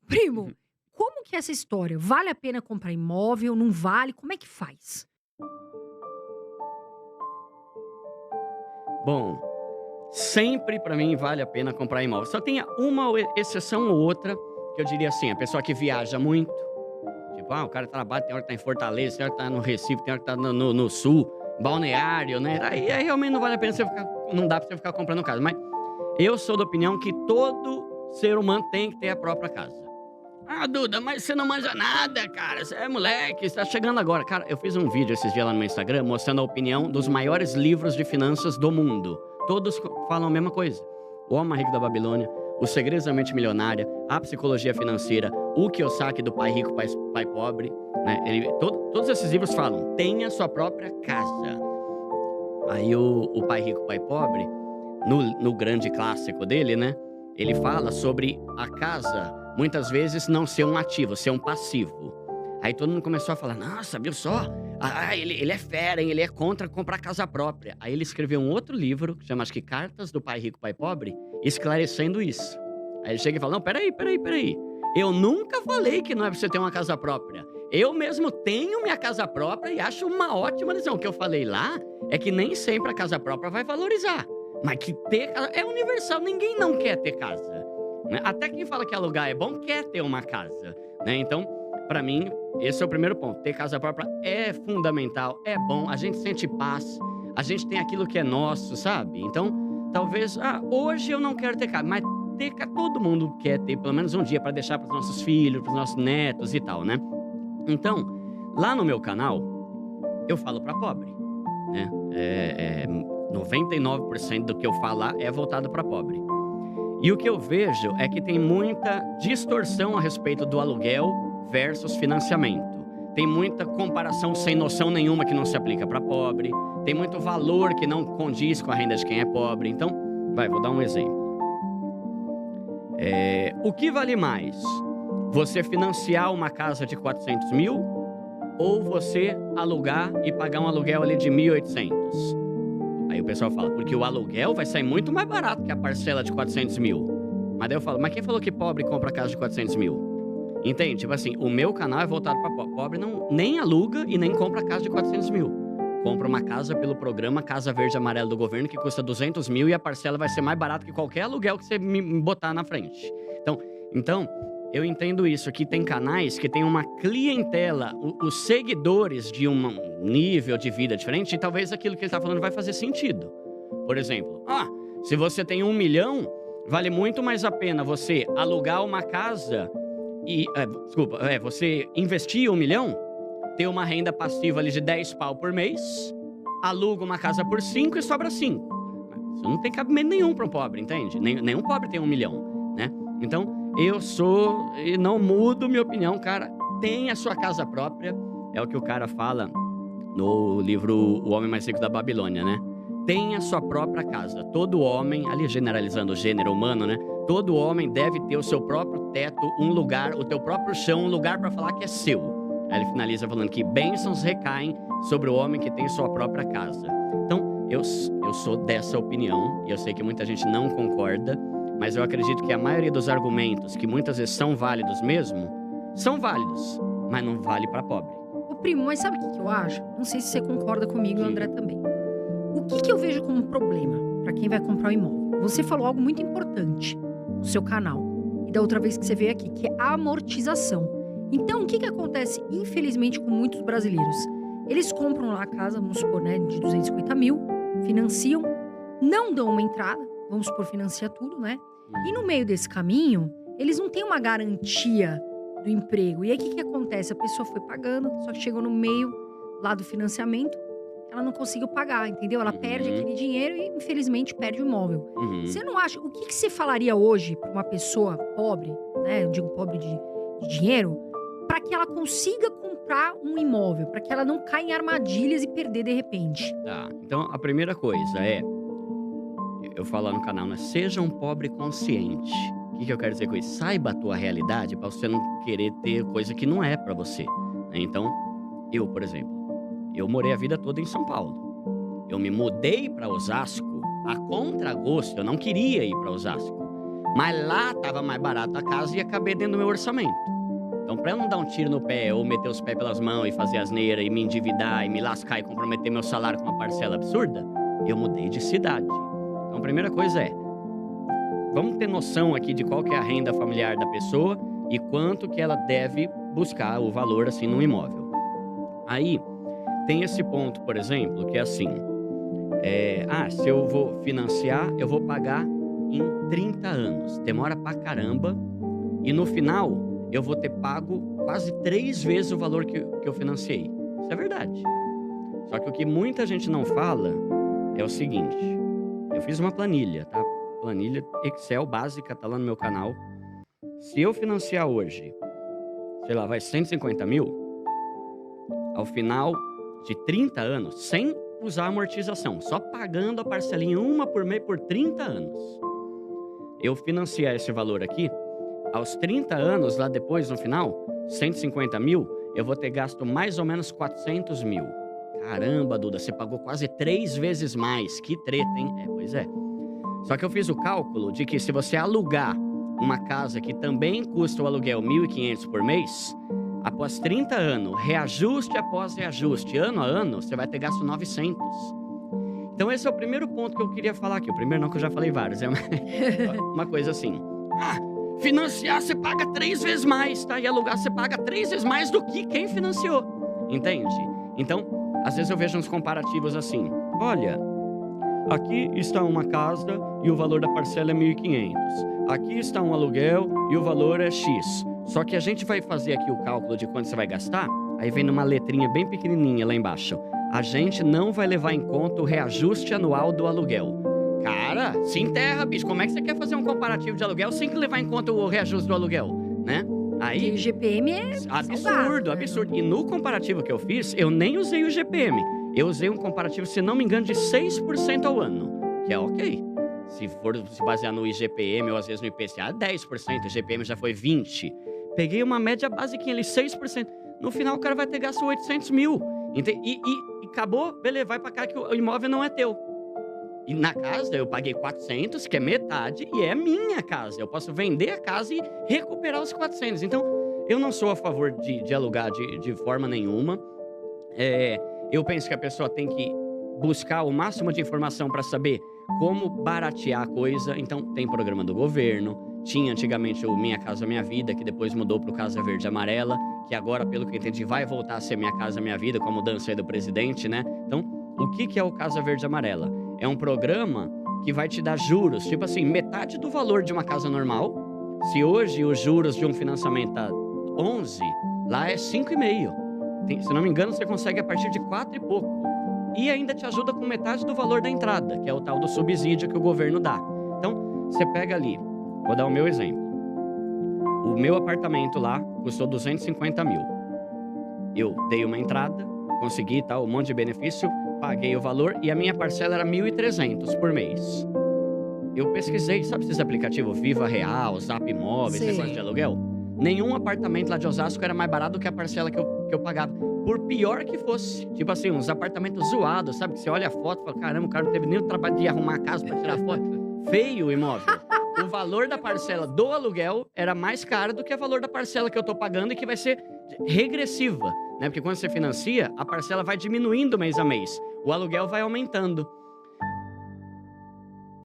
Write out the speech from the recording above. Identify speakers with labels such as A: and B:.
A: Primo, como que é essa história? Vale a pena comprar imóvel, não vale? Como é que faz?
B: Bom, sempre pra mim vale a pena comprar imóvel. Só tem uma exceção ou outra, que eu diria assim, a pessoa que viaja muito, tipo, o cara trabalha, tem hora que tá em Fortaleza, tem hora que tá no Recife, tem hora que tá no sul, balneário, né, aí realmente não vale a pena você ficar não dá pra você ficar comprando casa. Mas eu sou da opinião que todo ser humano tem que ter a própria casa. "Ah, Duda, mas você não manja nada, cara, você é moleque, você tá chegando agora". Cara, eu fiz um vídeo esses dias lá no meu Instagram mostrando a opinião dos maiores livros de finanças do mundo. Todos falam a mesma coisa. O Homem Mais Rico da Babilônia, Os Segredos da Mente Milionária, A Psicologia Financeira, O Kiyosaki do Pai Rico, Pai Pobre, né, todos esses livros falam: "Tenha sua própria casa". Aí o Pai Rico, Pai Pobre, no grande clássico dele, né, ele fala sobre a casa, muitas vezes, não ser um ativo, ser um passivo. Aí todo mundo começou a falar: "Nossa, viu só? Ele é fera, hein, ele é contra comprar casa própria". Aí ele escreveu um outro livro, que chama acho que Cartas do Pai Rico, Pai Pobre, esclarecendo isso. Aí ele chega e fala: "Não, espera aí. Eu nunca falei que não é pra você ter uma casa própria. Eu mesmo tenho minha casa própria e acho uma ótima decisão. O que eu falei lá é que nem sempre a casa própria vai valorizar, mas que ter casa é universal, ninguém não quer ter casa, né. Até quem fala que alugar é bom, quer ter uma casa, né. Então, pra mim, esse é o primeiro ponto, ter casa própria é fundamental, é bom, a gente sente paz, a gente tem aquilo que é nosso, sabe. Então, talvez, hoje eu não quero ter casa, mas ter ca todo mundo quer ter pelo menos um dia pra deixar para os nossos filhos, para os nossos netos e tal, né. Então, lá no meu canal, eu falo pra pobre, né, 99% do que eu falar é voltado pra pobre. E o que eu vejo é que tem muita distorção a respeito do aluguel versus financiamento. Tem muita comparação sem noção nenhuma que não se aplica pra pobre, tem muito valor que não condiz com a renda de quem é pobre. Então, vou dar um exemplo. O que vale mais? Você financiar uma casa de 400.000 ou você alugar e pagar um aluguel ali de 1.800? Aí o pessoal fala: "Porque o aluguel vai sair muito mais barato que a parcela de 400.000". Mas daí eu falo: "Mas quem falou que pobre compra casa de 400.000?". Entende? Tipo assim, o meu canal é voltado pra pobre não nem aluga e nem compra casa de 400.000. Compra uma casa pelo programa Casa Verde e Amarela do governo, que custa 200.000 e a parcela vai ser mais barata que qualquer aluguel que você me botar na frente. Então, eu entendo isso, que tem canais que tem uma clientela, os seguidores de um nível de vida diferente, e talvez aquilo que ele tá falando vai fazer sentido. Por exemplo, se você tem 1.000.000, vale muito mais a pena você alugar uma casa e você investir 1.000.000, ter uma renda passiva ali de 10 pau por mês, aluga uma casa por 5 e sobra 5. Isso não tem cabimento nenhum para um pobre, entende? Nenhum pobre tem 1.000.000, né. Então, eu sou e não mudo minha opinião, cara, tenha a sua casa própria, é o que o cara fala no livro O Homem Mais Rico da Babilônia, né. Tenha sua própria casa. Todo homem, ali generalizando o gênero humano, né, todo homem deve ter o seu próprio teto, um lugar, o teu próprio chão, um lugar pra falar que é seu. Aí ele finaliza falando que bênçãos recaem sobre o homem que tem sua própria casa. Então, eu sou dessa opinião, e eu sei que muita gente não concorda, mas eu acredito que a maioria dos argumentos, que muitas vezes são válidos mesmo, são válidos, mas não vale pra pobre.
A: Ô primo, mas sabe o que que eu acho? Não sei se você concorda comigo e o
B: Diga.
A: André também. O que que eu vejo como problema pra quem vai comprar um imóvel? Você falou algo muito importante no seu canal e da outra vez que você veio aqui, que é a amortização. Então, o que que acontece, infelizmente, com muitos brasileiros? Eles compram lá a casa, vamos supor, né, de 250.000, financiam, não dão uma entrada, vamos supor, financia tudo, né? E no meio desse caminho, eles não têm uma garantia do emprego. E aí, o que que acontece? A pessoa foi pagando, só que chegou no meio lá do financiamento, ela não conseguiu pagar, entendeu? Ela perde
B: Uhum,
A: aquele dinheiro e, infelizmente, perde o imóvel.
B: uhum.
A: Você não acha o que que você falaria hoje para uma pessoa pobre, né, eu digo pobre de dinheiro, para que ela consiga comprar um imóvel, para que ela não caia em armadilhas e perder de repente?
B: Tá, então a primeira coisa é, eu falo lá no canal, né, seja um pobre consciente. O que que eu quero dizer com isso? Saiba a tua realidade pra você não querer ter coisa que não é pra você, né. Então, eu, por exemplo, eu morei a vida toda em São Paulo. Eu me mudei pra Osasco a contragosto, eu não queria ir pra Osasco, Mas lá estava mais barato a casa e ia caber dentro do meu orçamento. Então, para eu não dar um tiro no pé ou meter os pés pelas mãos e fazer asneira e me endividar e me lascar e comprometer meu salário com uma parcela absurda, eu mudei de cidade. Então, a primeira coisa é, vamos ter noção aqui de qual que é a renda familiar da pessoa e quanto que ela deve buscar o valor assim no imóvel. Aí, tem esse ponto, por exemplo, que é assim, se eu vou financiar, eu vou pagar em 30 anos. Demora pra caramba e no final eu vou ter pago quase 3 vezes o valor que eu financiei. Isso é verdade. Só que o que muita gente não fala é o seguinte, eu fiz uma planilha, tá? Planilha Excel básica, tá lá no meu canal. Se eu financiar hoje, sei lá, vai 150 mil, ao final de 30 anos, sem usar amortização, só pagando a parcelinha uma por mês por 30 anos. Eu financiar esse valor aqui, aos 30 anos, lá depois, no final, 150 mil, eu vou ter gasto mais ou menos 400 mil. Caramba, Duda, você pagou quase 3 vezes mais. Que treta, hein? Pois é. Só que eu fiz o cálculo de que se você alugar uma casa que também custa o aluguel 1.500 por mês, após 30 anos, reajuste após reajuste, ano a ano, você vai ter gasto 900. Então esse é o primeiro ponto que eu queria falar aqui. O primeiro não, que eu já falei vários. É uma coisa assim. Financiar você paga 3 vezes mais, tá? E alugar você paga 3 vezes mais do que quem financiou. Entende? Então, às vezes eu vejo uns comparativos assim. Olha, aqui está uma casa e o valor da parcela é 1.500. Aqui está um aluguel e o valor é X. Só que a gente vai fazer aqui o cálculo de quanto você vai gastar, aí vem numa letrinha bem pequenininha lá embaixo. A gente não vai levar em conta o reajuste anual do aluguel. Cara, se enterra, bicho. Como é que você quer fazer um comparativo de aluguel sem levar em conta o reajuste do aluguel, né?
A: Aí, o GPM é
B: absurdo, absurdo. E no comparativo que eu fiz, eu nem usei o GPM. Eu usei um comparativo, se não me engano, de 6% ao ano, que é ok. Se for se basear no IGPM ou às vezes no IPCA, 10%. O IGPM já foi 20%. Peguei uma média basiquinha ali, 6%. No final, o cara vai ter gasto 800 mil. E acabou, beleza, vai pra cá que o imóvel não é teu. E na casa eu paguei 400, que é metade, e é minha casa. Eu posso vender a casa e recuperar os 400. Então, eu não sou a favor de alugar de forma nenhuma. Eu penso que a pessoa tem que buscar o máximo de informação para saber como baratear a coisa. Então, tem programa do governo. Tinha antigamente o Minha Casa Minha Vida, que depois mudou para o Casa Verde e Amarela, que agora, pelo que eu entendi, vai voltar a ser Minha Casa Minha Vida, com a mudança aí do presidente, né? Então, o que é o Casa Verde e Amarela? É um programa que vai te dar juros, tipo assim, metade do valor de uma casa normal. Se hoje os juros de um financiamento tá 11, lá é 5,5. Se não me engano, você consegue a partir de 4 e pouco. E ainda te ajuda com metade do valor da entrada, que é o tal do subsídio que o governo dá. Então, você pega ali, vou dar o meu exemplo. O meu apartamento lá custou 250 mil. Eu dei uma entrada, consegui um monte de benefício, paguei o valor e a minha parcela era 1.300 por mês. Eu pesquisei, sabe esses aplicativos Viva Real, Zap Imóveis, negócio de aluguel? Nenhum apartamento lá de Osasco era mais barato do que a parcela que eu pagava. Por pior que fosse. Tipo assim, uns apartamentos zoados, sabe? Que você olha a foto e fala, caramba, o cara não teve nem o trabalho de arrumar a casa pra tirar foto. Feio o imóvel. O valor da parcela do aluguel era mais caro do que o valor da parcela que eu tô pagando e que vai ser regressiva, né? Porque quando você financia, a parcela vai diminuindo mês a mês. O aluguel vai aumentando.